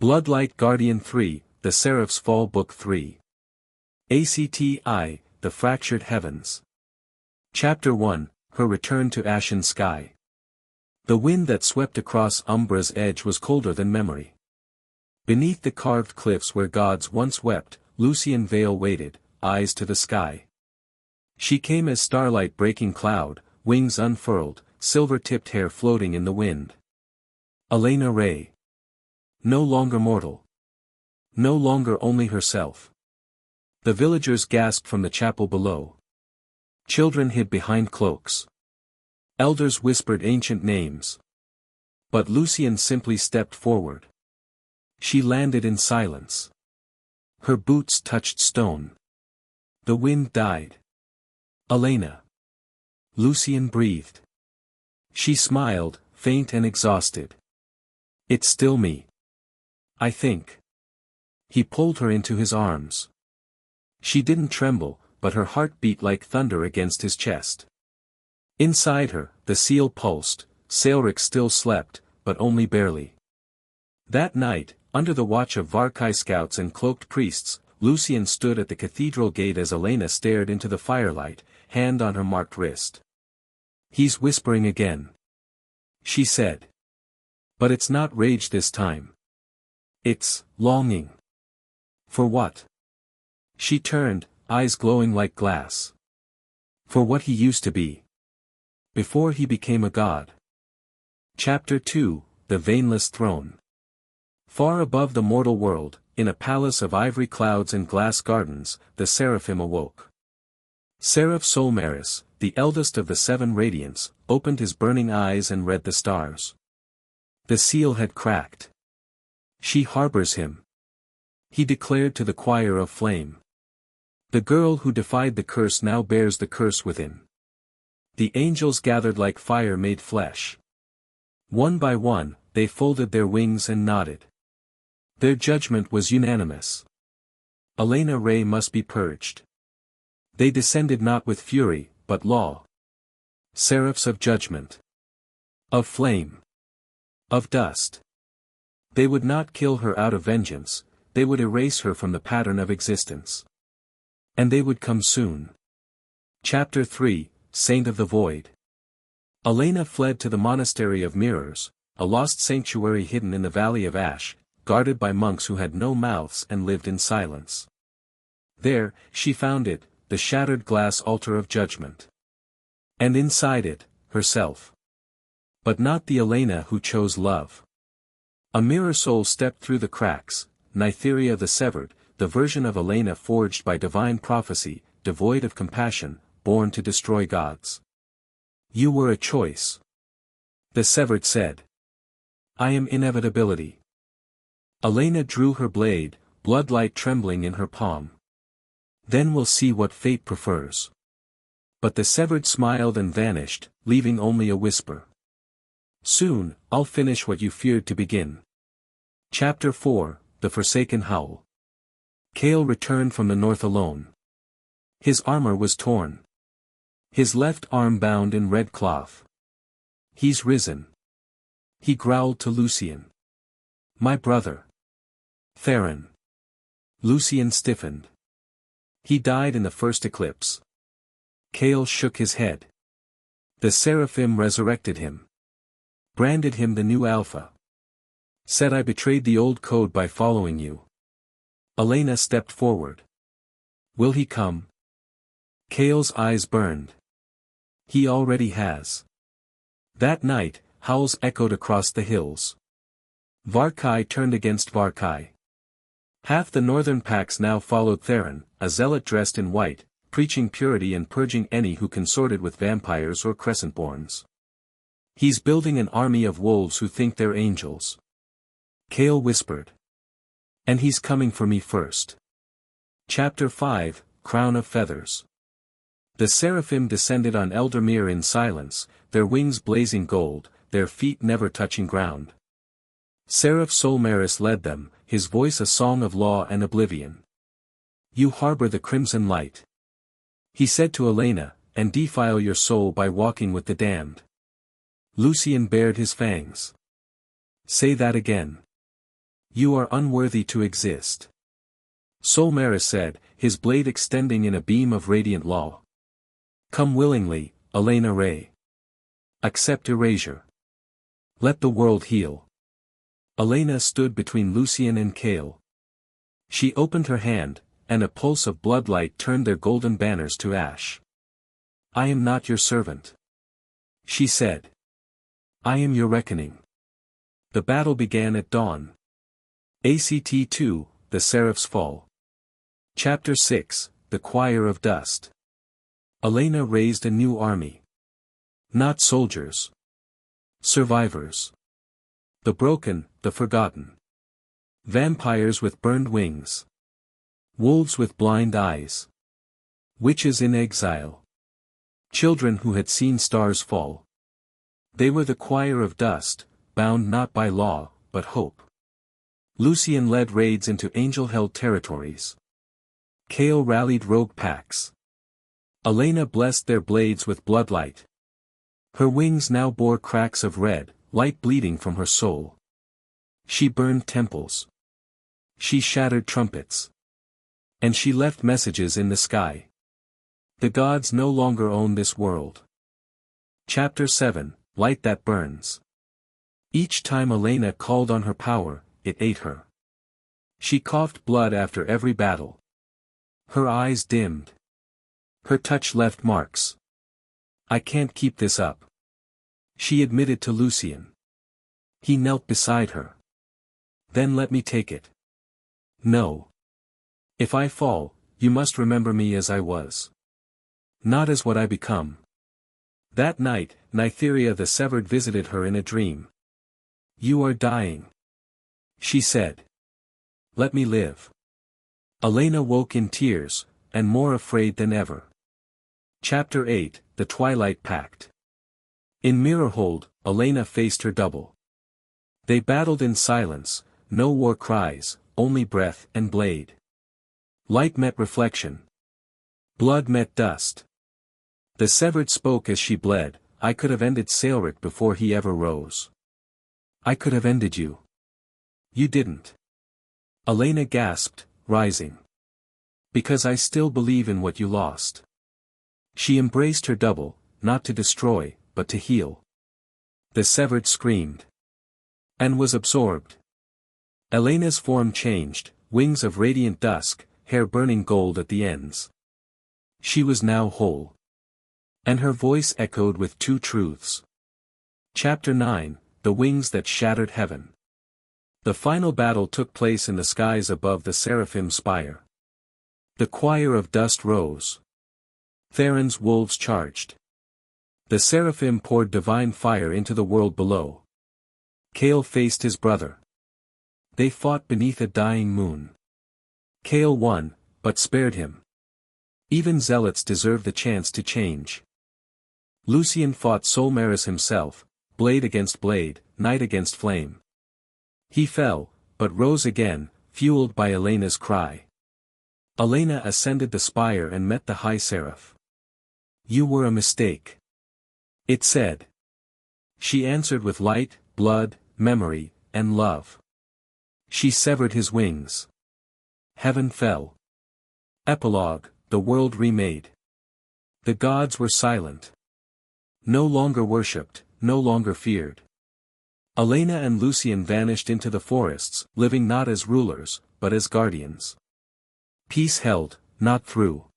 Bloodlight Guardian 3, The Seraph's Fall Book 3. ACTI, The Fractured Heavens. Chapter 1, Her Return to Ashen Sky. The wind that swept across Umbra's edge was colder than memory. Beneath the carved cliffs where gods once wept, Lucien Vale waited, eyes to the sky. She came as starlight breaking cloud, wings unfurled, silver-tipped hair floating in the wind. Elena Ray. No longer mortal. No longer only herself. The villagers gasped from the chapel below. Children hid behind cloaks. Elders whispered ancient names. But Lucien simply stepped forward. She landed in silence. Her boots touched stone. The wind died. Elena. Lucien breathed. She smiled, faint and exhausted. It's still me. I think. He pulled her into his arms. She didn't tremble, but her heart beat like thunder against his chest. Inside her, the seal pulsed. Seraph still slept, but only barely. That night, under the watch of Varkai scouts and cloaked priests, Lucien stood at the cathedral gate as Elena stared into the firelight, hand on her marked wrist. He's whispering again. She said. But it's not rage this time. It's longing. For what? She turned, eyes glowing like glass. For what he used to be. Before he became a god. Chapter 2, The Veinless Throne. Far above the mortal world, in a palace of ivory clouds and glass gardens, the Seraphim awoke. Seraph Solmaris, the eldest of the 7 radiants, opened his burning eyes and read the stars. The seal had cracked. She harbors him. He declared to the choir of flame. The girl who defied the curse now bears the curse within. The angels gathered like fire made flesh. One by one, they folded their wings and nodded. Their judgment was unanimous. Elena Ray must be purged. They descended not with fury, but law. Seraphs of judgment. Of flame. Of dust. They would not kill her out of vengeance, they would erase her from the pattern of existence. And they would come soon. Chapter 3, Saint of the Void. Elena fled to the Monastery of Mirrors, a lost sanctuary hidden in the Valley of Ash, guarded by monks who had no mouths and lived in silence. There, she found it, the shattered glass altar of judgment. And inside it, herself. But not the Elena who chose love. A mirror soul stepped through the cracks, Nytheria the Severed, the version of Elena forged by divine prophecy, devoid of compassion, born to destroy gods. You were a choice. The Severed said. I am inevitability. Elena drew her blade, bloodlight trembling in her palm. Then we'll see what fate prefers. But the Severed smiled and vanished, leaving only a whisper. Soon, I'll finish what you feared to begin. Chapter 4, The Forsaken Howl. Kael returned from the north alone. His armor was torn. His left arm bound in red cloth. He's risen. He growled to Lucien. My brother. Theron. Lucien stiffened. He died in the first eclipse. Kael shook his head. The Seraphim resurrected him. Branded him the new Alpha. Said I betrayed the old code by following you. Elena stepped forward. Will he come? Kael's eyes burned. He already has. That night, howls echoed across the hills. Varkai turned against Varkai. Half the northern packs now followed Theron, a zealot dressed in white, preaching purity and purging any who consorted with vampires or crescentborns. He's building an army of wolves who think they're angels. Kael whispered. And he's coming for me first. Chapter 5, Crown of Feathers. The Seraphim descended on Eldermere in silence, their wings blazing gold, their feet never touching ground. Seraph Solmaris led them, his voice a song of law and oblivion. You harbor the crimson light. He said to Elena, and defile your soul by walking with the damned. Lucien bared his fangs. Say that again. You are unworthy to exist. Solmaris said, his blade extending in a beam of radiant law. Come willingly, Elena Ray. Accept erasure. Let the world heal. Elena stood between Lucien and Kael. She opened her hand, and a pulse of bloodlight turned their golden banners to ash. I am not your servant. She said. I am your reckoning. The battle began at dawn. ACT 2, The Seraph's Fall. Chapter 6, The Choir of Dust. Elena raised a new army. Not soldiers. Survivors. The broken, the forgotten. Vampires with burned wings. Wolves with blind eyes. Witches in exile. Children who had seen stars fall. They were the choir of dust, bound not by law, but hope. Lucien led raids into angel-held territories. Kael rallied rogue packs. Elena blessed their blades with bloodlight. Her wings now bore cracks of red, light bleeding from her soul. She burned temples. She shattered trumpets. And she left messages in the sky. The gods no longer own this world. Chapter 7, Light that Burns. Each time Elena called on her power, it ate her. She coughed blood after every battle. Her eyes dimmed. Her touch left marks. I can't keep this up. She admitted to Lucien. He knelt beside her. Then let me take it. No. If I fall, you must remember me as I was. Not as what I become. That night, Nytheria the Severed visited her in a dream. You are dying. She said. Let me live. Elena woke in tears, and more afraid than ever. Chapter 8, The Twilight Pact. In Mirrorhold, Elena faced her double. They battled in silence, no war cries, only breath and blade. Light met reflection. Blood met dust. The Severed spoke as she bled, I could have ended Saelric before he ever rose. I could have ended you. You didn't. Elena gasped, rising. Because I still believe in what you lost. She embraced her double, not to destroy, but to heal. The Severed screamed. And was absorbed. Elena's form changed, wings of radiant dusk, hair burning gold at the ends. She was now whole. And her voice echoed with two truths. Chapter 9, The Wings That Shattered Heaven. The final battle took place in the skies above the Seraphim spire. The choir of dust rose. Theron's wolves charged. The Seraphim poured divine fire into the world below. Kael faced his brother. They fought beneath a dying moon. Kael won, but spared him. Even zealots deserve the chance to change. Lucien fought Solmaris himself, blade against blade, night against flame. He fell, but rose again, fueled by Elena's cry. Elena ascended the spire and met the High Seraph. You were a mistake. It said. She answered with light, blood, memory, and love. She severed his wings. Heaven fell. Epilogue, the world remade. The gods were silent. No longer worshipped, no longer feared. Elena and Lucien vanished into the forests, living not as rulers, but as guardians. Peace held, not through